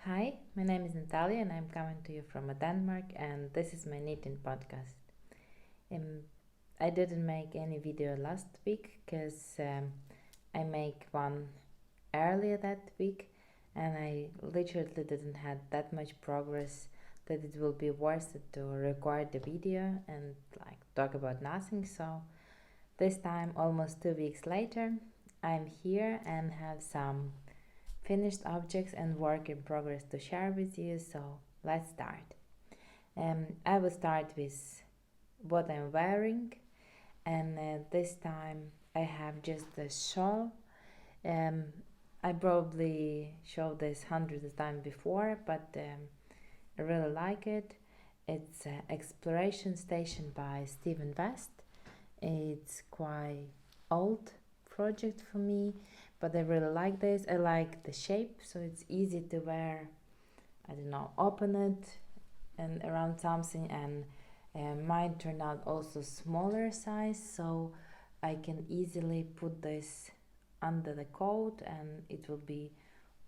Hi, my name is Natalia and I'm coming to you from Denmark, and this is my knitting podcast. Um, I didn't make any video last week because I make one earlier that week, and I literally didn't had that much progress that it will be worth it to record the video and like talk about nothing. So this time, almost 2 weeks later, I'm here and have some finished objects and work in progress to share with you. So let's start. I will start with what I'm wearing, and this time I have just a shawl. Um, I probably showed this hundreds of times before, but I really like it. It's Exploration Station by W.I.P.s. It's quite old project for me, but I really like this. I like the shape, so it's easy to wear. I don't know, open it and around something, and mine turned out also smaller size, so I can easily put this under the coat and it will be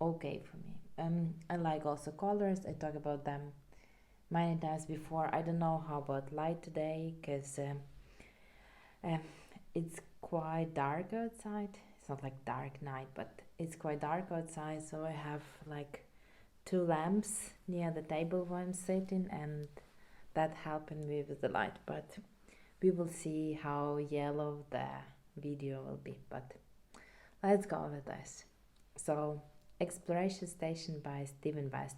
okay for me. I like also colors. I talk about them many times before. I don't know how about light today because uh, it's quite dark outside. It's not like dark night, but it's quite dark outside, so I have like two lamps near the table where I'm sitting, and that helping me with the light. But we will see how yellow the video will be. But let's go with this. So, Exploration Station by W.I.P.s.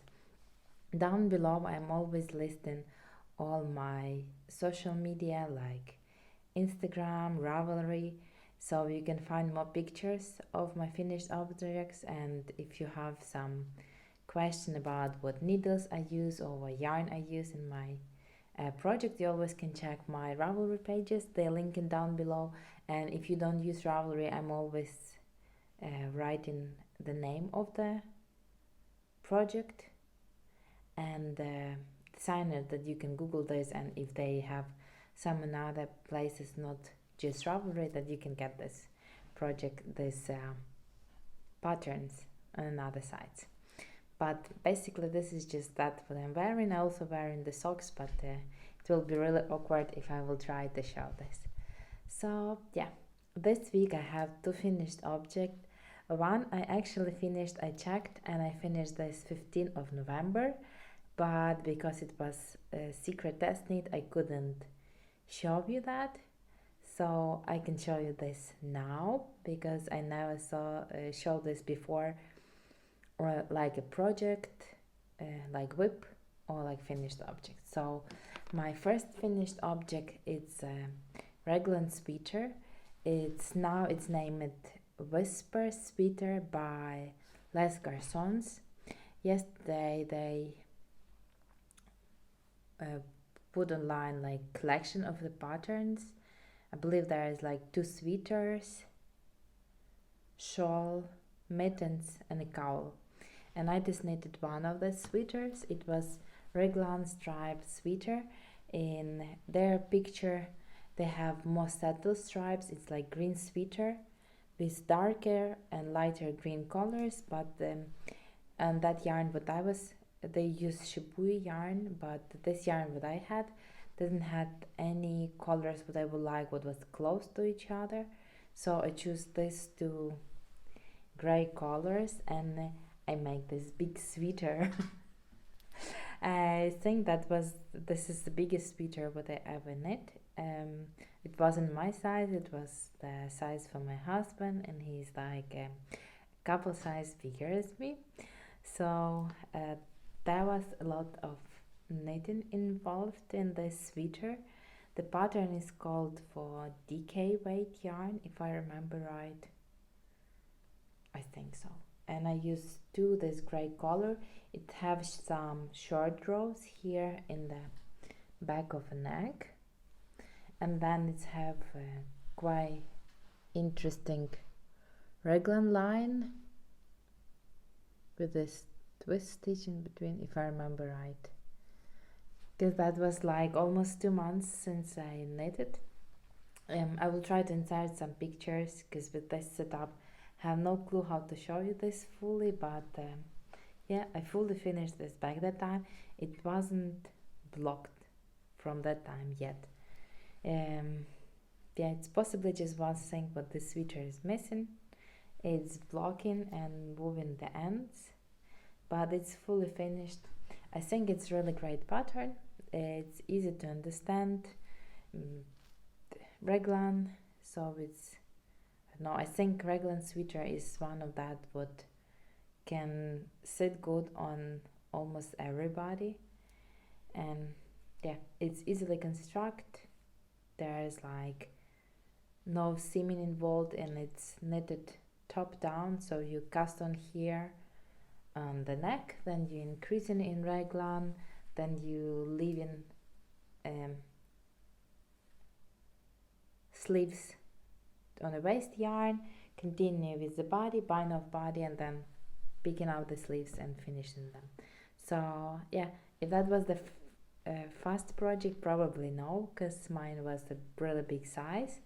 Down below, I'm always listing all my social media like Instagram, Ravelry, so you can find more pictures of my finished objects. And if you have some question about what needles I use or what yarn I use in my project, you always can check my Ravelry pages. They're linked down below. And if you don't use Ravelry, I'm always writing the name of the project and the designer, that you can Google this, and if they have some in other places, not just Ravelry, that you can get this project, this patterns on other sites. But basically this is just that what I'm wearing. I also wearing the socks, but it will be really awkward if I will try to show this. So yeah, this week I have two finished objects. One I actually finished, I checked, and I finished this 15th of November, but because it was a secret test knit, I couldn't show you that. So I can show you this now because I never show this before, or like a project, like WIP, or like finished object. So my first finished object is a raglan sweater. It's named Wispers sweater by Les Garcons. Yesterday they put online like collection of the patterns. I believe there is like two sweaters, shawl, mittens, and a cowl. And I just knitted one of the sweaters. It was raglan striped sweater. In their picture, they have more subtle stripes. It's like green sweater with darker and lighter green colors. But and that yarn, what I was, they use shibui yarn, but this yarn what I had didn't have any colors what I would like, what was close to each other. So I choose these two gray colors, and I make this big sweater. I think this is the biggest sweater what I ever knit. It wasn't my size, it was the size for my husband, and he's like a couple size bigger as me. So there was a lot of knitting involved in this sweater. The pattern is called for DK weight yarn, if I remember right. I think so. And I use two this gray color. It has some short rows here in the back of the neck, and then it have a quite interesting raglan line with this twist stitch in between, if I remember right, because that was like almost 2 months since I knitted. I will try to insert some pictures because with this setup I have no clue how to show you this fully, but yeah, I fully finished this bag that time. It wasn't blocked from that time yet. Um, yeah, it's possibly just one thing, but the sweater is missing. It's blocking and moving the ends, but it's fully finished. I think it's really great pattern. It's easy to understand. Mm, Raglan, so it's no. I think raglan sweater is one of that what can sit good on almost everybody, and yeah, it's easily construct. There's like no seaming involved, and it's knitted top down, so you cast on here on the neck, then you increase it in raglan, then you leave in sleeves on the waist yarn, continue with the body, bind off body, and then picking out the sleeves and finishing them. So yeah, if that was the fast project, probably no, because mine was a really big size.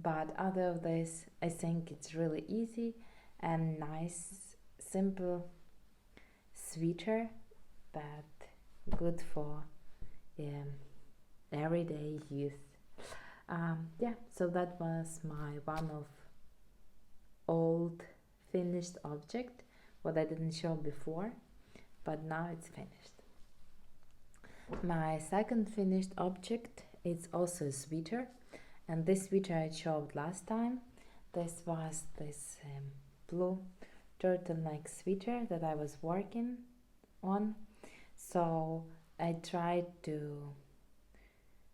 But other of this, I think it's really easy and nice, simple sweater that good for everyday use. Yeah, so that was my one of old finished object, what I didn't show before, but now it's finished. My second finished object is also a sweater, and this sweater I showed last time. This was this blue turtleneck sweater that I was working on. So I tried to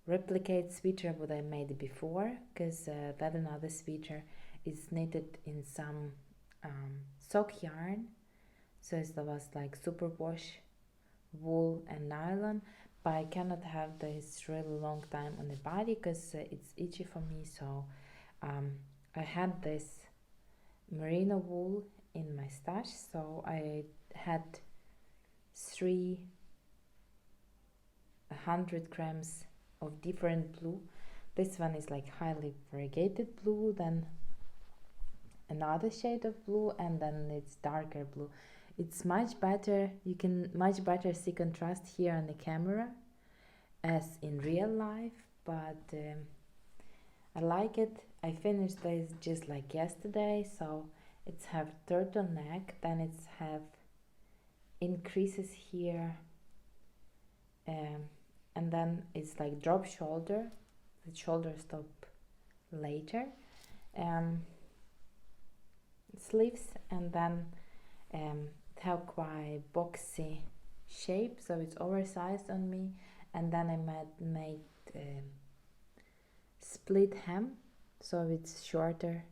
replicate sweater what I made before, because that another sweater is knitted in some sock yarn, so it was like superwash wool and nylon, but I cannot have this really long time on the body because it's itchy for me. So I had this merino wool in my stash, so I had 300 grams of different blue. This one is like highly variegated blue, then another shade of blue, and then it's darker blue. It's much better, you can much better see contrast here on the camera as in real life, but I like it. I finished this just like yesterday, so it's have turtleneck, then it's have increases here, and then it's like drop shoulder, the shoulder stop later, sleeves, and then have quite boxy shape, so it's oversized on me. And then I made split hem, so it's shorter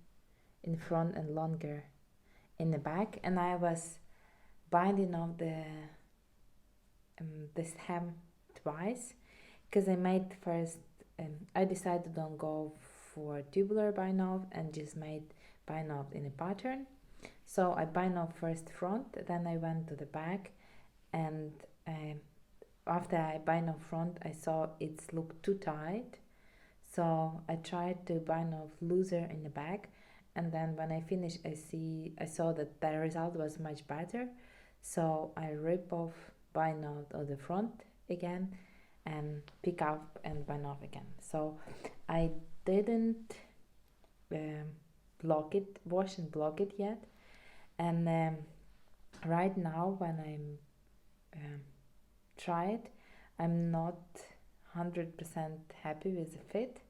in front and longer in the back. And I was binding off the this hem twice, because I made first I decided to don't go for tubular bind off and just made bind off in a pattern. So I bind off first front, then I went to the back, and after I bind off front, I saw it's looked too tight, so I tried to bind off looser in the back, and then when I finished, I saw that the result was much better, so I rip off, bind off on the front again, and pick up and bind off again. So I didn't wash and block it yet, and right now when I'm try it, I'm not 100% happy with the fit,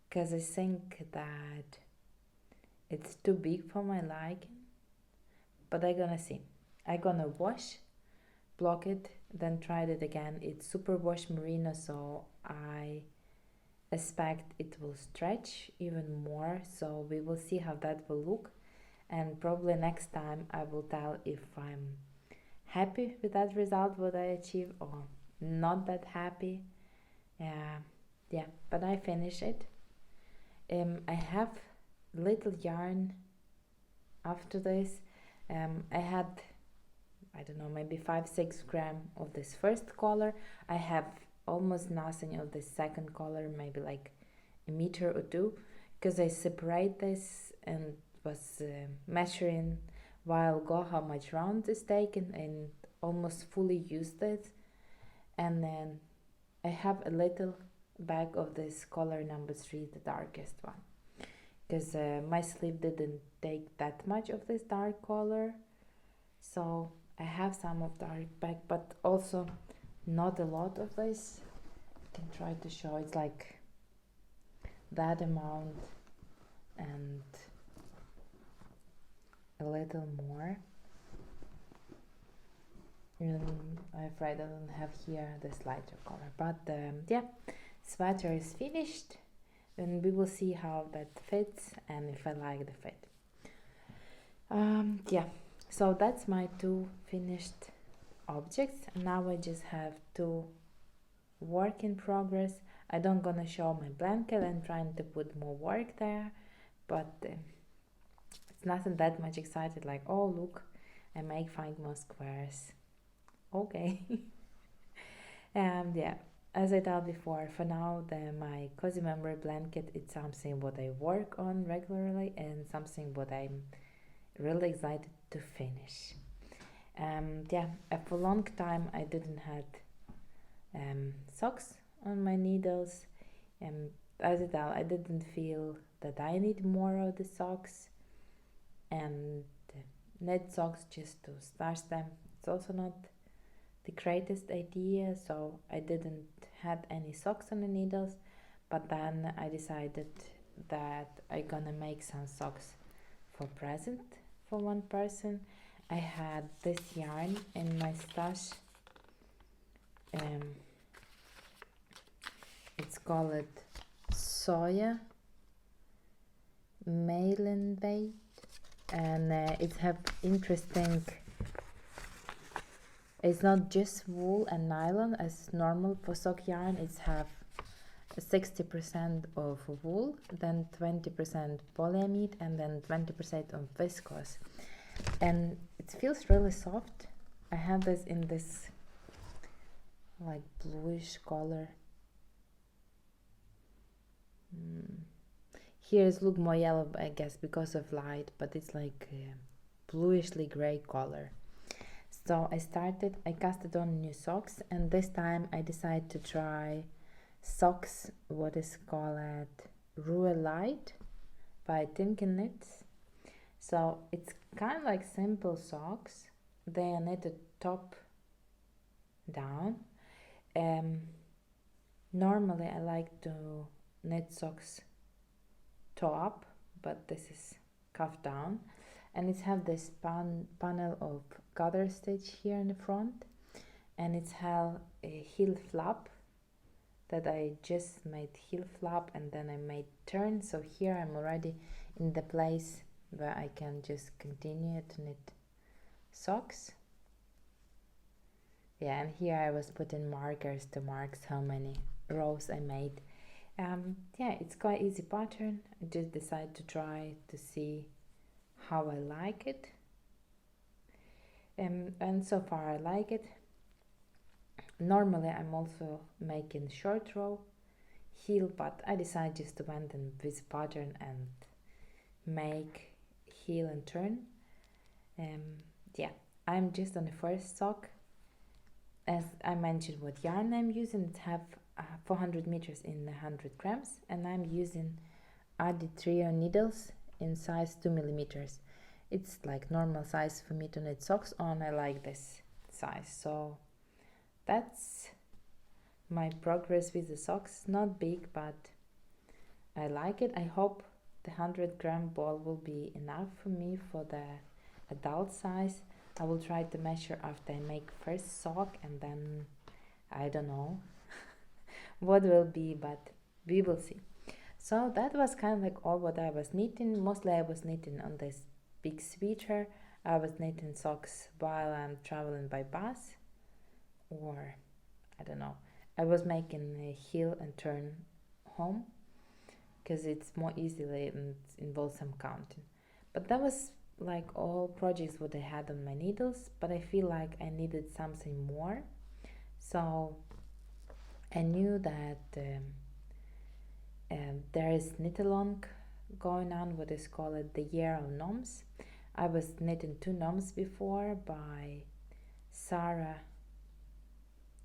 because I think that it's too big for my liking, but I'm gonna see. I'm gonna wash, block it, then try it again. It's superwash merino, so I expect it will stretch even more, so we will see how that will look, and probably next time I will tell if I'm happy with that result what I achieved or not that happy. Yeah, but I finished it. I have little yarn after this. I had, I don't know, maybe 5-6 grams of this first color. I have almost nothing of the second color, maybe like a meter or two, because I separate this and was measuring while go how much round is taken and almost fully used it. And then I have a little bag of this color number 3, the darkest one, because my sleeve didn't take that much of this dark color, so I have some of dark bag, but also not a lot of this. I can try to show. It's like that amount and a little more. I'm afraid I don't have here this lighter color, but yeah, sweater is finished, and we will see how that fits and if I like the fit. Yeah, so that's my 2 finished objects. Now I just have 2 work in progress. I don't gonna show my blanket. I'm trying to put more work there, but it's nothing that much excited, like, oh look, I make 5 more squares. Okay. Yeah, as I told before, for now my cozy memory blanket, it's something what I work on regularly and something what I'm really excited to finish. Yeah, for a long time I didn't had socks on my needles, and as I told, I didn't feel that I need more of the socks, and knit socks just to starch them, it's also not the greatest idea, so I didn't had any socks on the needles. But then I decided that I gonna make some socks for present for one person. I had this yarn in my stash. It's called soya malin bait, and it have interesting. It's not just wool and nylon as normal for sock yarn. It's have 60% of wool, then 20% polyamide, and then 20% of viscose. And it feels really soft. I have this in this like bluish color. Here it look more yellow, I guess, because of light, but it's like bluishly gray color. So I casted on new socks, and this time I decided to try socks what is called Rye Light by tincanknits. So it's kind of like simple socks. They are knitted top down. Normally I like to knit socks toe up, but this is cuff down, and it have this panel of gather stitch here in the front, and it's have a heel flap that I just made heel flap, and then I made turn. So here I'm already in the place where I can just continue to knit socks. Yeah, and here I was putting markers to mark how many rows I made. Yeah, it's quite easy pattern. I just decided to try to see how I like it, and so far I like it. Normally I'm also making short row heel, but I decided just to went in this pattern and make heel and turn. Yeah, I'm just on the first sock. As I mentioned what yarn I'm using, it have 400 meters in 100 grams, and I'm using Adi Trio needles in size 2 millimeters. It's like normal size for me to knit socks on. I like this size, so that's my progress with the socks. Not big, but I like it. I hope the 100-gram ball will be enough for me for the adult size. I will try to measure after I make first sock, and then I don't know what will be, but we will see. So that was kind of like all what I was knitting. Mostly I was knitting on this big sweater. I was knitting socks while I'm traveling by bus, or I don't know. I was making a heel and turn home because it's more easily and it involves some counting. But that was like all projects what I had on my needles, but I feel like I needed something more. So I knew that there is knit along going on, what is called the Year of Gnomes. I was knitting 2 gnomes before by Sarah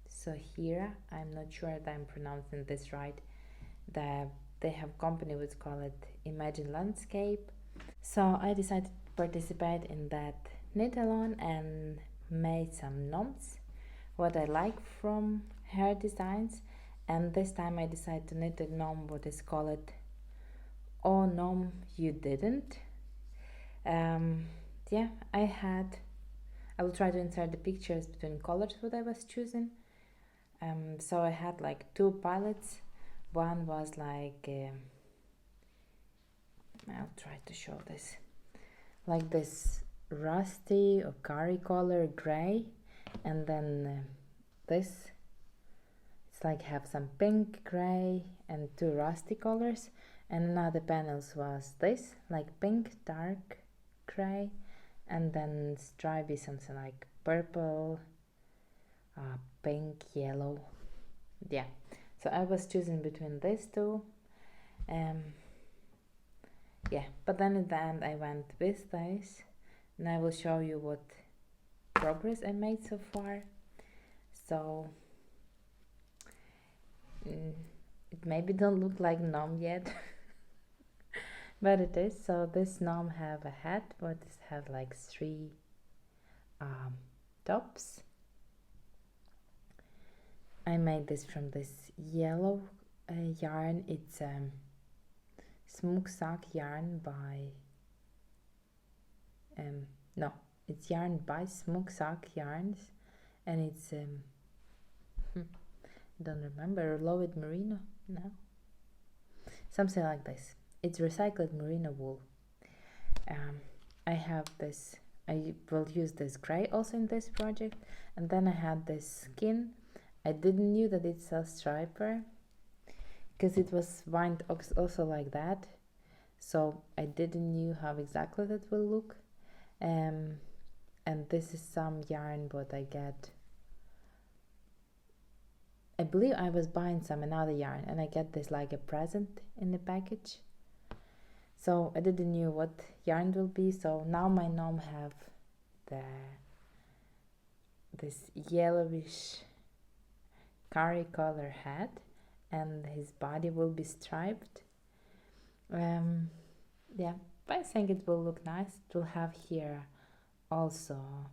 Schira. I'm not sure that I'm pronouncing this right. They have company which call it Imagine Landscape. So I decided to participate in that knit along and made some gnomes, what I like from her designs. And this time I decided to knit a gnome what is called Oh Gnome You Didn't. Yeah, I will try to insert the pictures between colors what I was choosing. So I had like 2 palettes. One was like I'll try to show this, like this rusty or curry color gray, and then this, it's like have some pink, gray, and 2 rusty colors. And another panels was this, like pink, dark gray, and then stripy something like purple, pink, yellow. Yeah, so I was choosing between these 2. Yeah, but then in the end I went with this, and I will show you what progress I made so far. So it maybe don't look like gnome yet, but it is. So this gnome have a hat, but it have like 3 tops. I made this from this yellow yarn. It's Smoke Sock yarn by no, it's yarn by Smoke Sock Yarns, and it's don't remember, Lowered Merino, no, something like this. It's recycled merino wool. I have this, I will use this gray also in this project, and then I had this skin. I didn't knew that it's a striper because it was wound also like that, so I didn't knew how exactly that will look. And this is some yarn what I get. I believe I was buying some another yarn, and I get this like a present in the package. So I didn't knew what yarn will be. So now my gnome have this yellowish curry color hat, and his body will be striped. Yeah, but I think it will look nice. It will have here also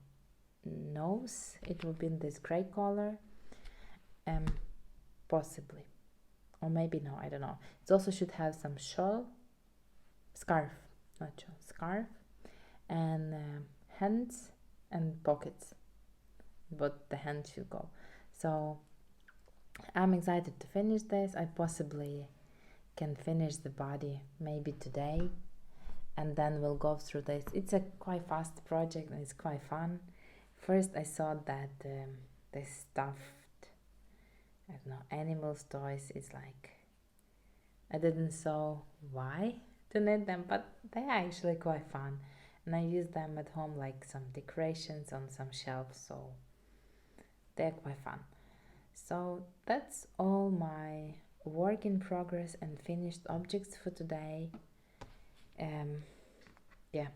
nose. It will be in this gray color, possibly, or maybe no, I don't know. It also should have some scarf, not shawl, scarf, and hands and pockets, but the hands should go. So I'm excited to finish this. I possibly can finish the body maybe today, and then we'll go through this. It's a quite fast project and it's quite fun. First I saw that this stuffed, I don't know, animals toys is like, I didn't saw why to knit them, but they are actually quite fun, and I use them at home like some decorations on some shelves, so they're quite fun. So that's all my work in progress and finished objects for today. Yeah,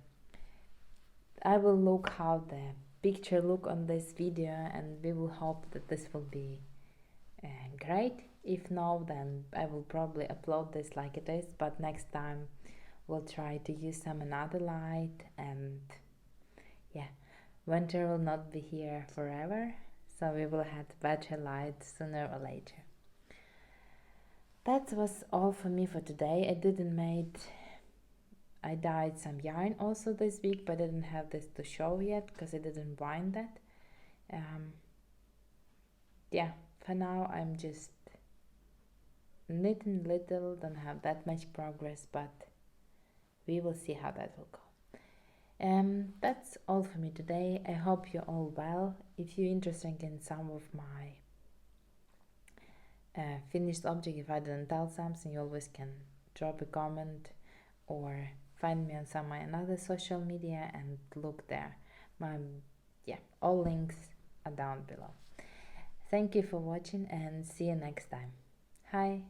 I will look how the picture look on this video, and we will hope that this will be great. If no, then I will probably upload this like it is, but next time we'll try to use some another light. And yeah, winter will not be here forever, so we will have better light sooner or later. That was all for me for today. I dyed some yarn also this week, but I didn't have this to show yet because I didn't bind that. Yeah, for now I'm just knitting little, don't have that much progress, but we will see how that will go. That's all for me today. I hope you're all well. If you're interested in some of my finished object, if I didn't tell something, you always can drop a comment or find me on some of my another social media and look there. All links are down below. Thank you for watching and see you next time. Hi.